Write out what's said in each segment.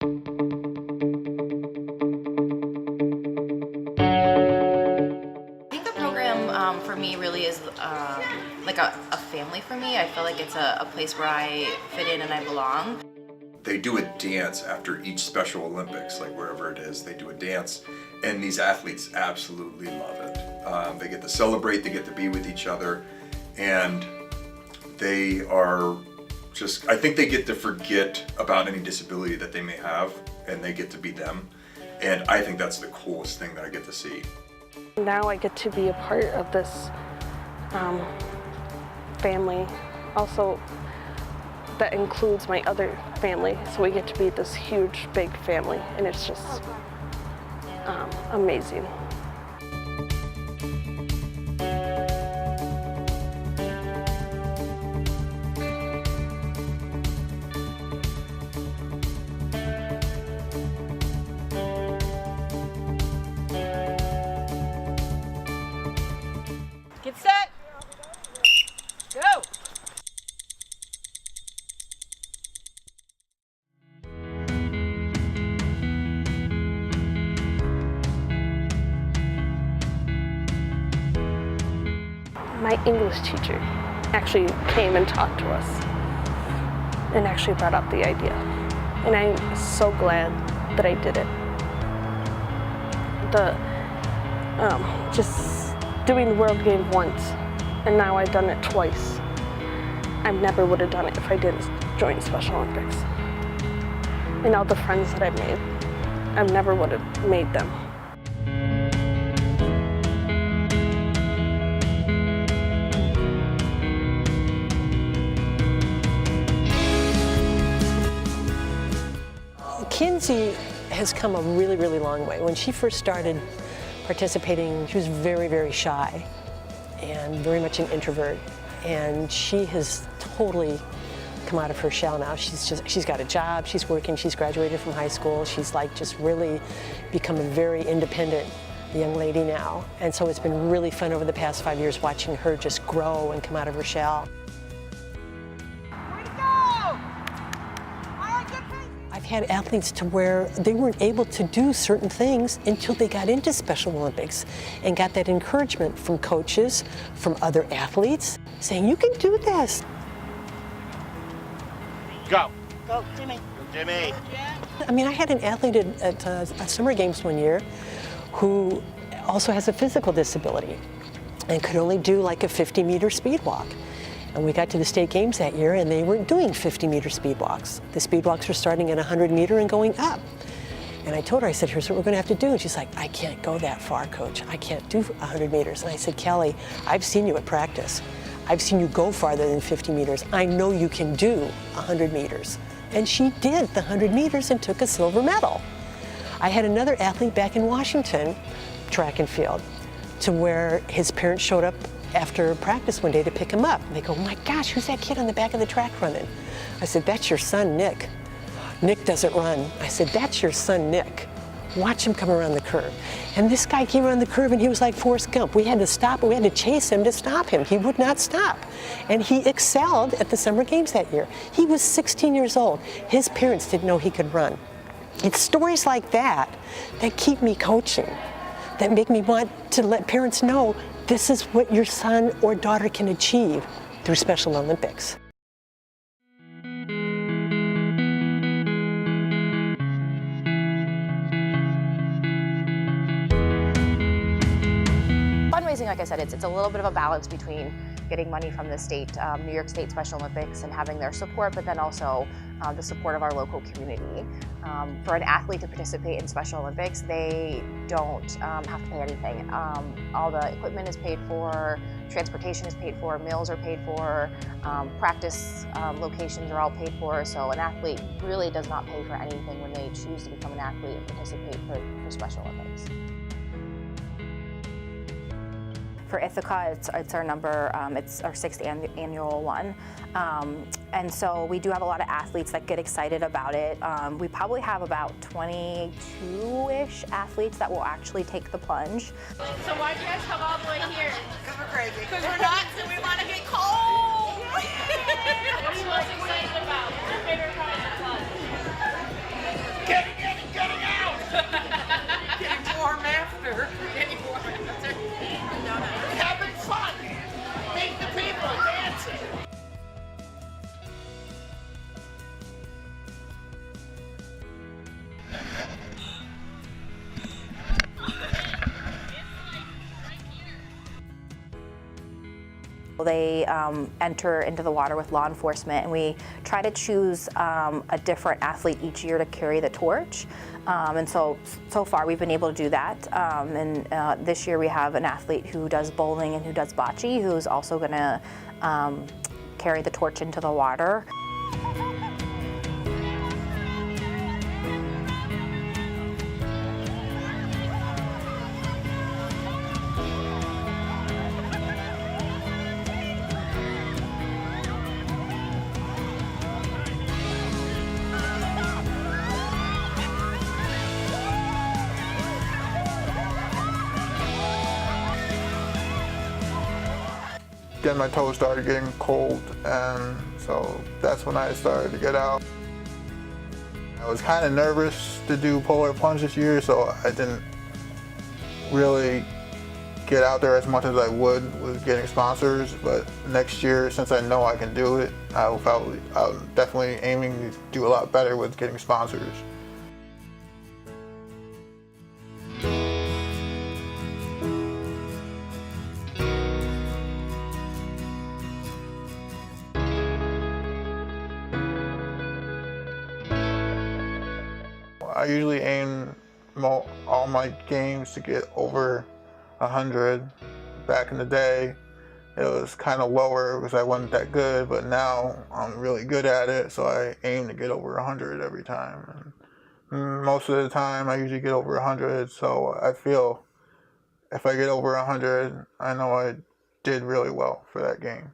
I think the program for me really is like a family for me. I feel like it's a place where I fit in and I belong. They do a dance after each Special Olympics, like wherever it is, they do a dance, and these athletes absolutely love it. They get to celebrate, they get to be with each other, and they are just, I think they get to forget about any disability that they may have, and they get to be them. And I think that's the coolest thing that I get to see. Now I get to be a part of this family. Also, that includes my other family, so we get to be this huge, big family, and it's just amazing. Get set, go! My English teacher actually came and talked to us and actually brought up the idea. And I'm so glad that I did it. Just doing the World Game once, and now I've done it twice. I never would have done it if I didn't join Special Olympics. And all the friends that I've made, I never would have made them. Kinsey has come a really, really long way. When she first started participating, she was very, very shy and very much an introvert. And she has totally come out of her shell now. She's got a job, she's working, she's graduated from high school. She's like just really become a very independent young lady now. And so it's been really fun over the past 5 years watching her just grow and come out of her shell. I've had athletes to where they weren't able to do certain things until they got into Special Olympics and got that encouragement from coaches, from other athletes, saying, you can do this. Go. Go, Jimmy. Go, Jimmy. I mean, I had an athlete at Summer Games one year who also has a physical disability and could only do like a 50-meter speed walk. And we got to the state games that year and they weren't doing 50-meter speed walks. The speed walks were starting at 100-meter and going up. And I told her, I said, here's what we're gonna have to do. And she's like, I can't go that far, coach. I can't do 100 meters. And I said, Kelly, I've seen you at practice. I've seen you go farther than 50 meters. I know you can do 100 meters. And she did the 100 meters and took a silver medal. I had another athlete back in Washington, track and field, to where his parents showed up after practice one day to pick him up. And they go, oh my gosh, who's that kid on the back of the track running? I said, that's your son, Nick. Nick doesn't run. I said, that's your son, Nick. Watch him come around the curve. And this guy came around the curve and he was like Forrest Gump. We had to stop him, we had to chase him to stop him. He would not stop. And he excelled at the Summer Games that year. He was 16 years old. His parents didn't know he could run. It's stories like that that keep me coaching, that make me want to let parents know this is what your son or daughter can achieve through Special Olympics. Fundraising, like I said, it's a little bit of a balance between getting money from the state, New York State Special Olympics, and having their support, but then also the support of our local community. For an athlete to participate in Special Olympics, they don't have to pay anything. All the equipment is paid for, transportation is paid for, meals are paid for, practice locations are all paid for, so an athlete really does not pay for anything when they choose to become an athlete and participate for Special Olympics. For Ithaca, it's our number, it's our 6th annual one. And so we do have a lot of athletes that get excited about it. We probably have about 22-ish athletes that will actually take the plunge. So why do you guys come all the way here? Because we're crazy. Because we're nuts and we want to get cold. What are you most excited about? What's your favorite part of the plunge? They enter into the water with law enforcement, and we try to choose a different athlete each year to carry the torch. And so far we've been able to do that. This year we have an athlete who does bowling and who does bocce, who's also going to carry the torch into the water. Then my toes started getting cold, and so that's when I started to get out. I was kind of nervous to do polar plunge this year, so I didn't really get out there as much as I would with getting sponsors. But next year, since I know I can do it, I'm definitely aiming to do a lot better with getting sponsors. I usually aim all my games to get over 100. Back in the day, it was kind of lower because I wasn't that good, but now I'm really good at it, so I aim to get over 100 every time. And most of the time, I usually get over 100, so I feel if I get over 100, I know I did really well for that game.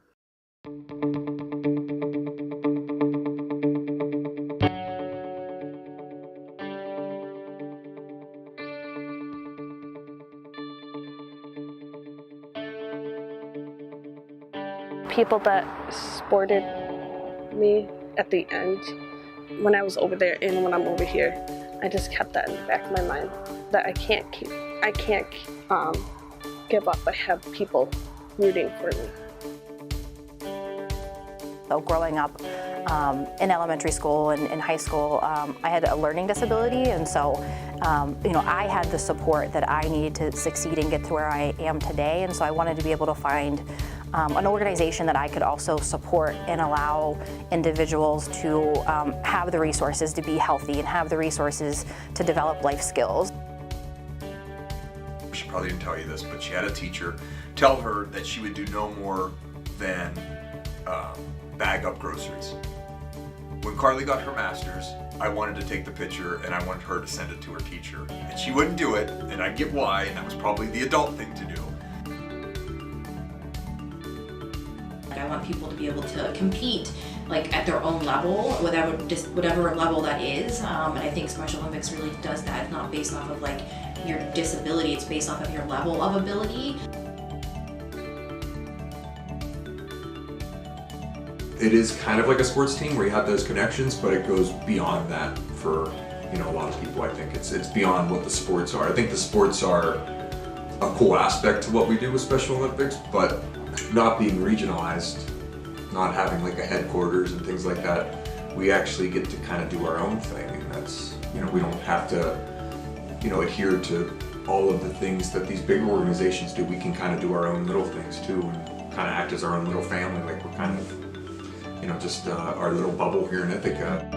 People that supported me at the end, when I was over there and when I'm over here, I just kept that in the back of my mind that I can't give up. I have people rooting for me. So growing up in elementary school and in high school, I had a learning disability, and so I had the support that I needed to succeed and get to where I am today, and so I wanted to be able to find an organization that I could also support and allow individuals to have the resources to be healthy and have the resources to develop life skills. She probably didn't tell you this, but she had a teacher tell her that she would do no more than bag up groceries. When Carly got her master's, I wanted to take the picture and I wanted her to send it to her teacher. And she wouldn't do it, and I get why, and that was probably the adult thing to do. I want people to be able to compete at their own level, whatever level that is. And I think Special Olympics really does that. It's not based off of your disability, it's based off of your level of ability. It is kind of like a sports team where you have those connections, but it goes beyond that for a lot of people. I think it's beyond what the sports are. I think the sports are a cool aspect to what we do with Special Olympics, but not being regionalized, not having a headquarters and things like that, we actually get to kind of do our own thing, and that's we don't have to adhere to all of the things that these big organizations do. We can kind of do our own little things too, and kind of act as our own little family, we're kind of just our little bubble here in Ithaca.